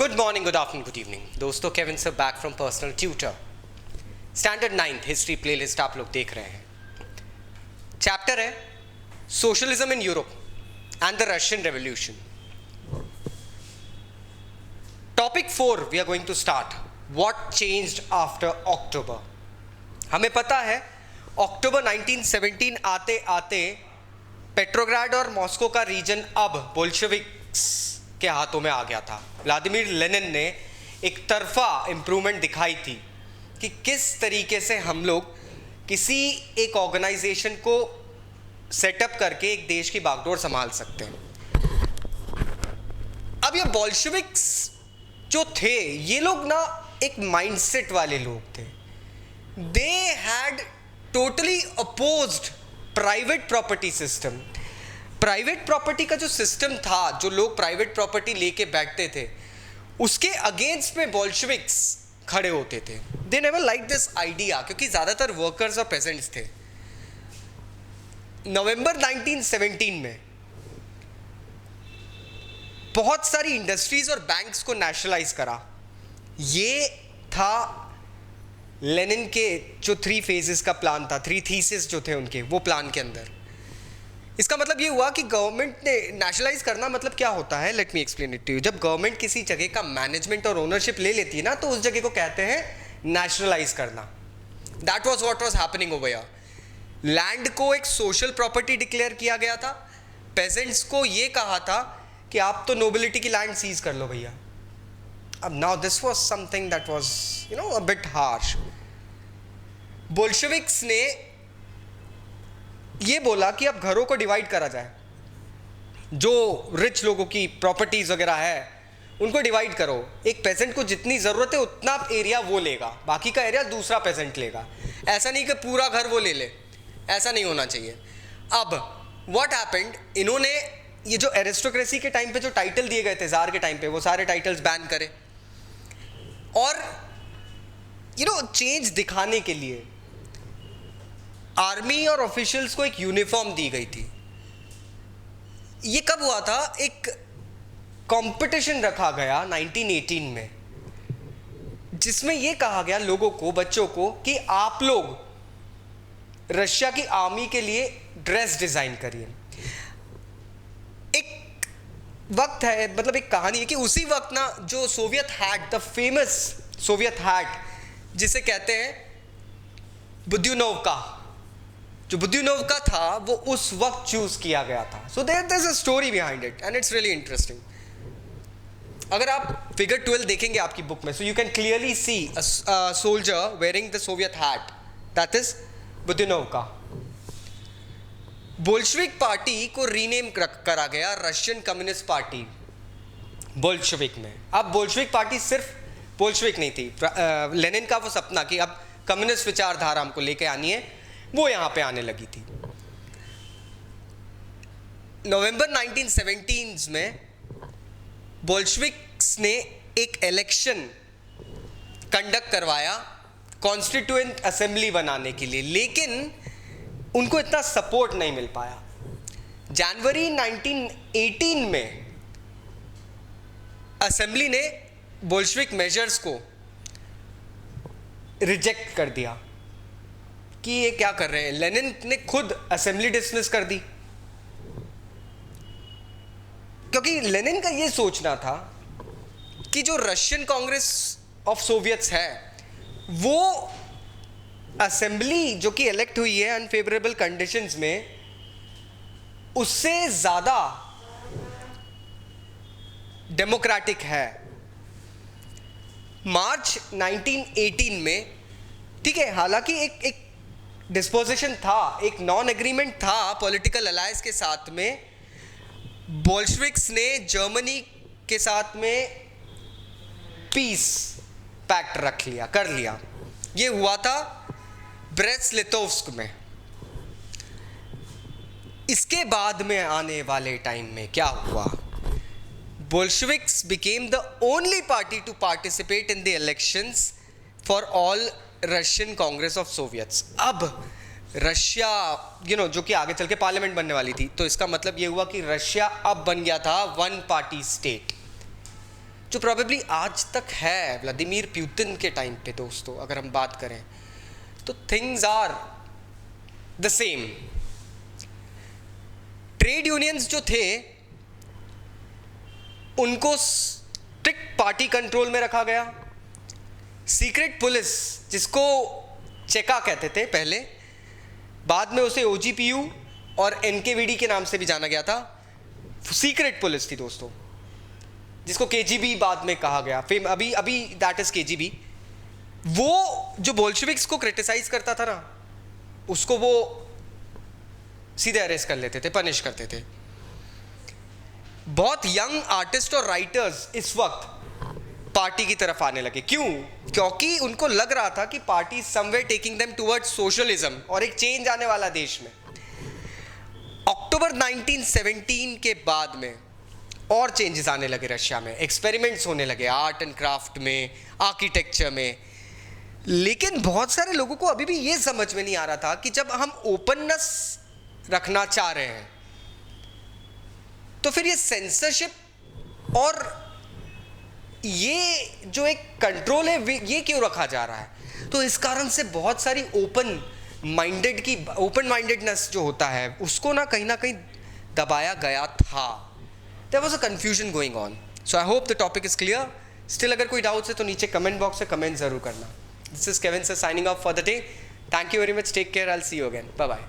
Good morning, good afternoon, good evening दोस्तों। Kevin sir back from personal tutor. Standard 9th history playlist आप लोग देख रहे हैं। चैप्टर है socialism in Europe and the Russian revolution. Topic 4 we are going to start, what changed after October. हमें पता है अक्टूबर 1917 आते आते पेट्रोग्राड और मॉस्को का रीजन अब बोल्शेविक्स के हाथों में आ गया था। व्लादिमीर लेनिन ने एक तरफा इंप्रूवमेंट दिखाई थी कि किस तरीके से हम लोग किसी एक ऑर्गेनाइजेशन को सेटअप करके एक देश की बागडोर संभाल सकते हैं। अब ये बोल्शेविक्स जो थे, ये लोग ना एक माइंडसेट वाले लोग थे। They had totally opposed private property system. Private property का जो सिस्टम था, जो लोग प्राइवेट प्रॉपर्टी लेके बैठते थे, उसके अगेंस्ट में बोल्शेविक्स खड़े होते थे। They never like this idea, क्योंकि ज़्यादातर वर्कर्स और पेजेंट्स थे। नवंबर 1917 में बहुत सारी इंडस्ट्रीज और बैंक्स को नेशनलाइज करा। ये था लेनिन के जो 3 फेजेस का प्लान था, 3 थीसिस जो थे उनके, वो प्लान के अंदर। इसका मतलब ये हुआ कि गवर्नमेंट ने नेशनलाइज करना मतलब क्या होता है, let me explain it to you. जब गवर्नमेंट किसी जगह का मैनेजमेंट और ओनरशिप ले लेती है ना, तो उस जगह को कहते हैं नेशनलाइज करना। That was what was happening over here. Land को एक सोशल प्रॉपर्टी डिक्लेयर किया गया था। पेजेंट्स को ये कहा था कि आप तो नोबिलिटी की लैंड सीज कर लो भैया। अब now this was something that was a bit harsh. Bolsheviks ने ये बोला कि अब घरों को डिवाइड करा जाए, जो रिच लोगों की प्रॉपर्टीज वगैरह है उनको डिवाइड करो। एक पेजेंट को जितनी ज़रूरत है उतना एरिया वो लेगा, बाकी का एरिया दूसरा पेजेंट लेगा। ऐसा नहीं कि पूरा घर वो ले ले, ऐसा नहीं होना चाहिए। अब व्हाट हैपेंड, इन्होंने ये जो एरिस्टोक्रेसी के टाइम पे जो टाइटल दिए गए थे जार के टाइम पे, वो सारे टाइटल्स बैन करे और चेंज दिखाने के लिए आर्मी और ऑफिशियल्स को एक यूनिफॉर्म दी गई थी। ये कब हुआ था? एक कंपटीशन रखा गया 1918 में, जिसमें यह कहा गया लोगों को, बच्चों को, कि आप लोग रशिया की आर्मी के लिए ड्रेस डिजाइन करिए। एक वक्त है, मतलब एक कहानी है कि उसी वक्त ना जो Soviet hat, the famous Soviet hat जिसे कहते हैं बुद्युनोवका, जो बुद्युनोवका था, वो उस वक्त चूज किया गया था। So there is a story behind it and it's really interesting. अगर आप फिगर 12 देखेंगे आपकी बुक में, so you can clearly see a soldier wearing the Soviet hat, that is budenovka. Bolshevik party को रीनेम करा गया रशियन कम्युनिस्ट पार्टी बोल्शेविक में। अब बोल्शेविक पार्टी सिर्फ बोल्शेविक नहीं थी। लेनिन का वो सपना कि अब कम्युनिस्ट विचारधारा हमको लेके आनी है, वो यहां पे आने लगी थी। नवंबर 1917 में बोल्शेविक्स ने एक इलेक्शन कंडक्ट करवाया कॉन्स्टिट्यूएंट असेंबली बनाने के लिए, लेकिन उनको इतना सपोर्ट नहीं मिल पाया। जनवरी 1918 में असेंबली ने बोल्शेविक मेजर्स को रिजेक्ट कर दिया कि ये क्या कर रहे हैं। लेनिन ने खुद असेंबली डिसमिस कर दी, क्योंकि लेनिन का ये सोचना था कि जो रशियन कांग्रेस ऑफ सोवियट्स है, वो असेंबली जो कि इलेक्ट हुई है अनफेवरेबल कंडीशंस में, उससे ज्यादा डेमोक्रेटिक है। मार्च 1918 में, ठीक है, हालांकि एक डिस्पोजिशन था, एक नॉन एग्रीमेंट था पॉलिटिकल अलायंस के साथ में। बोल्शेविक्स ने जर्मनी के साथ में पीस पैक्ट कर लिया। ये हुआ था ब्रेस्ट-लिटोव्स्क में। इसके बाद में आने वाले टाइम में क्या हुआ? Bolsheviks became the only party to participate in the elections for all Russian Congress of Soviets। अब रशिया जो कि आगे चल के पार्लियामेंट बनने वाली थी, तो इसका मतलब ये हुआ कि रशिया अब बन गया था 1 पार्टी स्टेट। जो प्रॉबेबली आज तक है व्लादिमीर पुतिन के टाइम पे दोस्तों, अगर हम बात करें तो things are the same. Trade unions जो थे उनको स्ट्रिक्ट पार्टी कंट्रोल में रखा गया। सीक्रेट पुलिस, जिसको चेका कहते थे पहले, बाद में उसे ओजीपीयू और एनकेवीडी के नाम से भी जाना गया था, सीक्रेट पुलिस थी दोस्तों, जिसको केजीबी बाद में कहा गया। फिर अभी अभी दैट इज केजीबी। वो जो बोल्शेविक्स को क्रिटिसाइज करता था ना, उसको वो सीधे अरेस्ट कर लेते थे, पनिश करते थे। बहुत यंग आर्टिस्ट और राइटर्स इस वक्त पार्टी की तरफ आने लगे। क्यों? क्योंकि उनको लग रहा था कि party somewhere taking them towards socialism और एक चेंज आने वाला देश में। अक्टूबर 1917 के बाद में और चेंजेस आने लगे रशिया में, एक्सपेरिमेंट्स होने लगे आर्ट एंड क्राफ्ट में, आर्किटेक्चर में। लेकिन बहुत सारे लोगों को अभी भी ये समझ में नहीं आ रहा था कि जब हम ओपननेस रखना चाह रहे हैं तो फिर ये सेंसरशिप और ये जो एक कंट्रोल है ये क्यों रखा जा रहा है। तो इस कारण से बहुत सारी ओपन माइंडेडनेस जो होता है उसको ना कहीं दबाया गया था। There was a confusion going on. So I hope the topic is clear. Still अगर कोई डाउट्स है तो नीचे कमेंट बॉक्स में कमेंट जरूर करना। This is Kevin sir signing off for the day. Thank you very much, take care, I will see you again, bye bye.